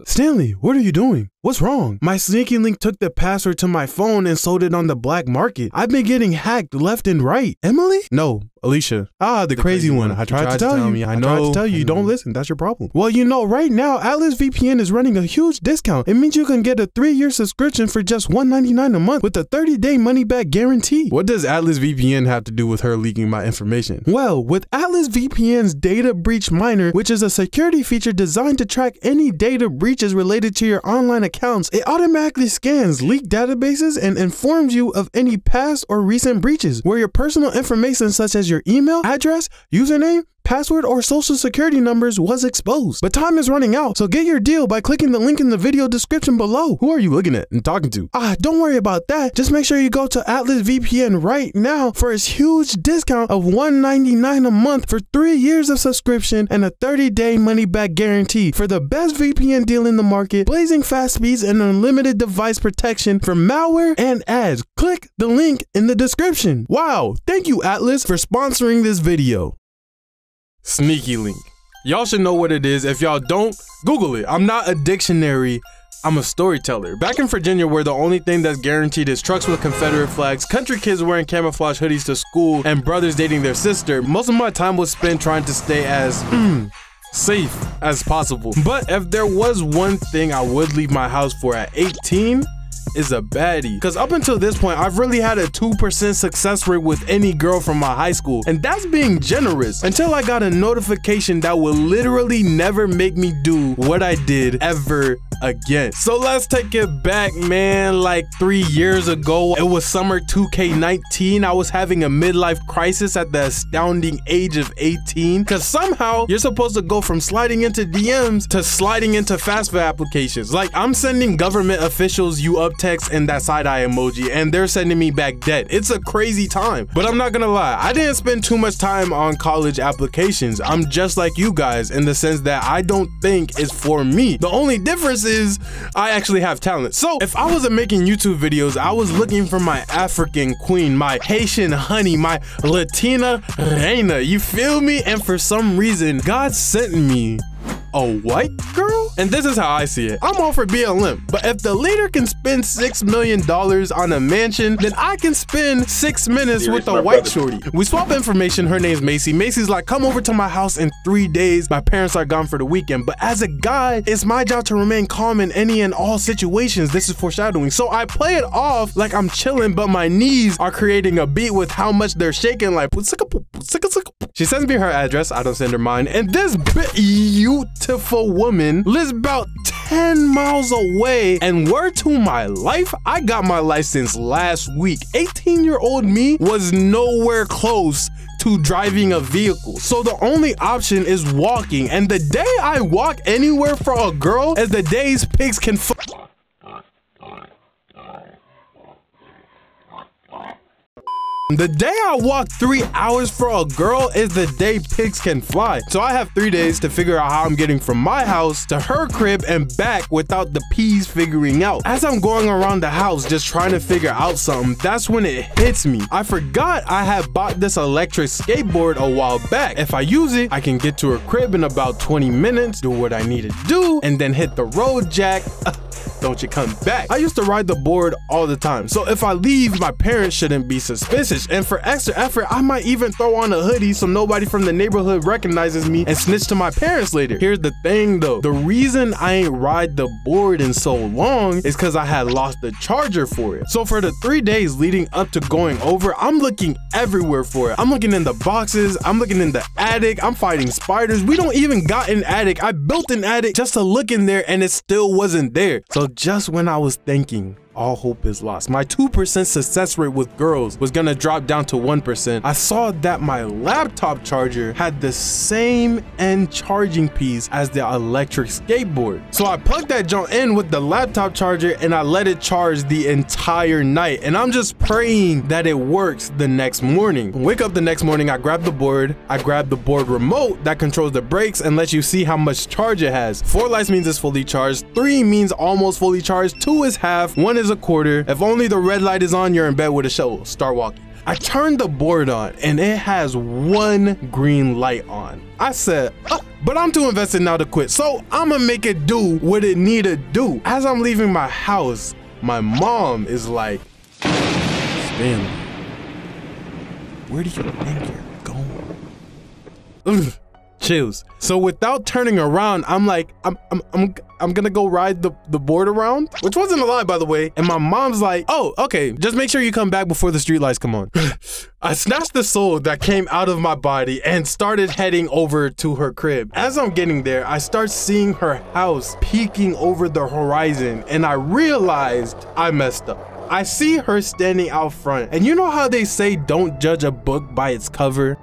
Stanley, what are you doing? What's wrong? My sneaky link took the password to my phone and sold it on the black market. I've been getting hacked left and right. Emily? No, Alicia. Ah, the crazy one. I tried to tell you. I tried to tell you. You don't listen. That's your problem. Well, you know, right now, Atlas VPN is running a huge discount. It means you can get a 3-year subscription for just $1.99 a month with a 30-day money-back guarantee. What does Atlas VPN have to do with her leaking my information? Well, with Atlas VPN's Data Breach Miner, which is a security feature designed to track any data breaches related to your online accounts, it automatically scans leaked databases and informs you of any past or recent breaches where your personal information such as your email, address, username, password, or social security numbers was exposed. But time is running out, so get your deal by clicking the link in the video description below. Who are you looking at and talking to? Don't worry about that. Just make sure you go to Atlas VPN right now for its huge discount of $1.99 a month for 3 years of subscription and a 30-day money-back guarantee for the best VPN deal in the market, blazing fast speeds and unlimited device protection from malware and ads. Click the link in the description. Wow, thank you Atlas for sponsoring this video. Sneaky link. Y'all should know what it is. If y'all don't, Google it. I'm not a dictionary, I'm a storyteller. Back in Virginia, where the only thing that's guaranteed is trucks with Confederate flags, country kids wearing camouflage hoodies to school, and brothers dating their sister, most of my time was spent trying to stay as safe as possible. But if there was one thing I would leave my house for at 18, is a baddie. Cause up until this point, I've really had a 2% success rate with any girl from my high school. And that's being generous until I got a notification that will literally never make me do what I did ever again. So let's take it back, man. Like 3 years ago, it was summer 2K19. I was having a midlife crisis at the astounding age of 18. Cause somehow you're supposed to go from sliding into DMs to sliding into fast food applications. Like I'm sending government officials you up text and that side-eye emoji and they're sending me back dead. It's a crazy time. But I'm not gonna lie, I didn't spend too much time on college applications. I'm just like you guys in the sense that I don't think it's for me. The only difference is I actually have talent. So if I wasn't making YouTube videos, I was looking for my African queen, my Haitian honey, my Latina reina, you feel me? And for some reason, God sent me a white girl? And this is how I see it. I'm all for BLM, but if the leader can spend $6 million on a mansion, then I can spend 6 minutes with a white shorty. We swap information. Her name's Macy. Macy's like, come over to my house in 3 days. My parents are gone for the weekend. But as a guy, it's my job to remain calm in any and all situations. This is foreshadowing. So I play it off like I'm chilling, but my knees are creating a beat with how much they're shaking like. She sends me her address. I don't send her mine. And this beautiful woman lives about 10 miles away, and word to my life, I got my license last week. 18-year-old me was nowhere close to driving a vehicle, so the only option is walking, and the day I walk anywhere for a girl is the days pigs can The day I walk 3 hours for a girl is the day pigs can fly. So I have 3 days to figure out how I'm getting from my house to her crib and back without the peas figuring out. As I'm going around the house just trying to figure out something, that's when it hits me. I forgot I had bought this electric skateboard a while back. If I use it, I can get to her crib in about 20 minutes, do what I need to do, and then hit the road jack. Don't you come back. I used to ride the board all the time, so if I leave, my parents shouldn't be suspicious. And for extra effort, I might even throw on a hoodie so nobody from the neighborhood recognizes me and snitch to my parents later. Here's the thing though, the reason I ain't ride the board in so long is because I had lost the charger for it. So for the 3 days leading up to going over, I'm looking everywhere for it. I'm looking in the boxes, I'm looking in the attic, I'm fighting spiders. We don't even got an attic. I built an attic just to look in there and it still wasn't there. So just when I was thinking all hope is lost, my 2% success rate with girls was gonna drop down to 1%, I saw that my laptop charger had the same end charging piece as the electric skateboard. So I plugged that junk in with the laptop charger and I let it charge the entire night. And I'm just praying that it works the next morning. Wake up the next morning, I grab the board, I grab the board remote that controls the brakes and lets you see how much charge it has. 4 lights means it's fully charged, 3 means almost fully charged, 2 is half, 1 is a quarter. If only the red light is on, you're in bed with a shovel. Start walking. I turned the board on and it has 1 green light on. I said, but I'm too invested now to quit. So I'ma make it do what it need to do. As I'm leaving my house, my mom is like, Stanley, where do you think you're going? Chills. So without turning around, I'm like, I'm gonna go ride the board around, which wasn't a lie, by the way. And my mom's like, oh, okay, just make sure you come back before the streetlights come on. I snatched the soul that came out of my body and started heading over to her crib. As I'm getting there, I start seeing her house peeking over the horizon, and I realized I messed up. I see her standing out front, and you know how they say don't judge a book by its cover?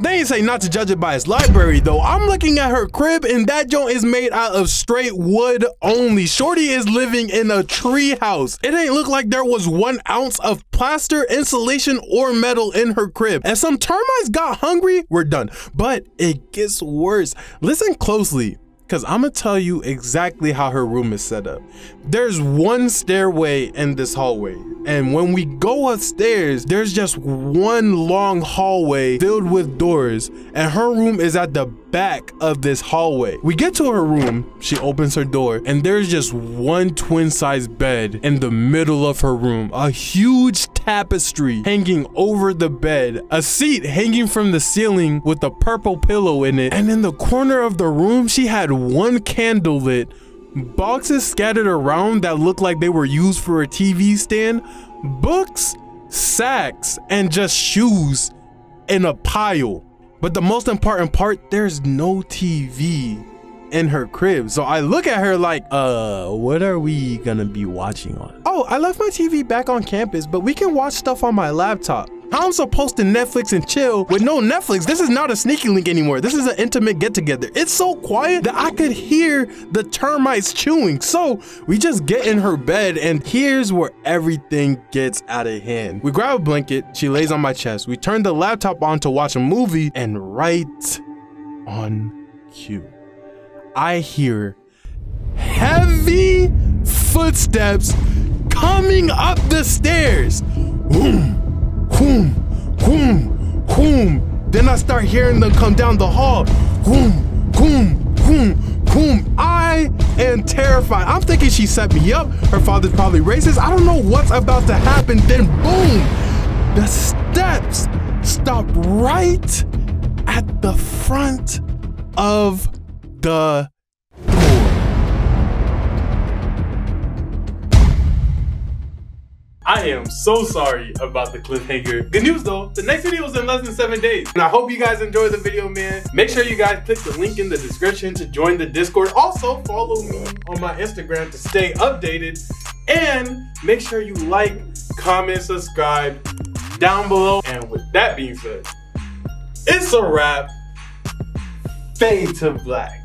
They ain't say not to judge it by its library though. I'm looking at her crib and that joint is made out of straight wood only. Shorty is living in a tree house. It ain't look like there was 1 ounce of plaster, insulation, or metal in her crib. And some termites got hungry, we're done. But it gets worse. Listen closely, because I'm gonna tell you exactly how her room is set up. There's 1 stairway in this hallway, and when we go upstairs, there's just 1 long hallway filled with doors, and her room is at the back of this hallway. We get to her room, she opens her door, and there's just 1 twin-size bed in the middle of her room, a huge tapestry hanging over the bed, a seat hanging from the ceiling with a purple pillow in it, and in the corner of the room, she had 1 candle lit, boxes scattered around that looked like they were used for a TV stand, books, sacks, and just shoes in a pile. But the most important part, there's no TV in her crib. So I look at her like, what are we gonna be watching on? Oh, I left my TV back on campus, but we can watch stuff on my laptop. How I'm supposed to Netflix and chill with no Netflix? This is not a sneaky link anymore. This is an intimate get together. It's so quiet that I could hear the termites chewing. So we just get in her bed, and here's where everything gets out of hand. We grab a blanket, she lays on my chest. We turn the laptop on to watch a movie, and right on cue, I hear heavy footsteps coming up the stairs. Boom. Boom, boom, boom. Then I start hearing them come down the hall. Boom, boom, boom, boom. I am terrified. I'm thinking she set me up. Her father's probably racist. I don't know what's about to happen. Then boom, the steps stop right at the front of the I am so sorry about the cliffhanger. Good news though, the next video is in less than 7 days. And I hope you guys enjoyed the video, man. Make sure you guys click the link in the description to join the Discord. Also, follow me on my Instagram to stay updated. And make sure you like, comment, subscribe down below. And with that being said, it's a wrap. Fade to black.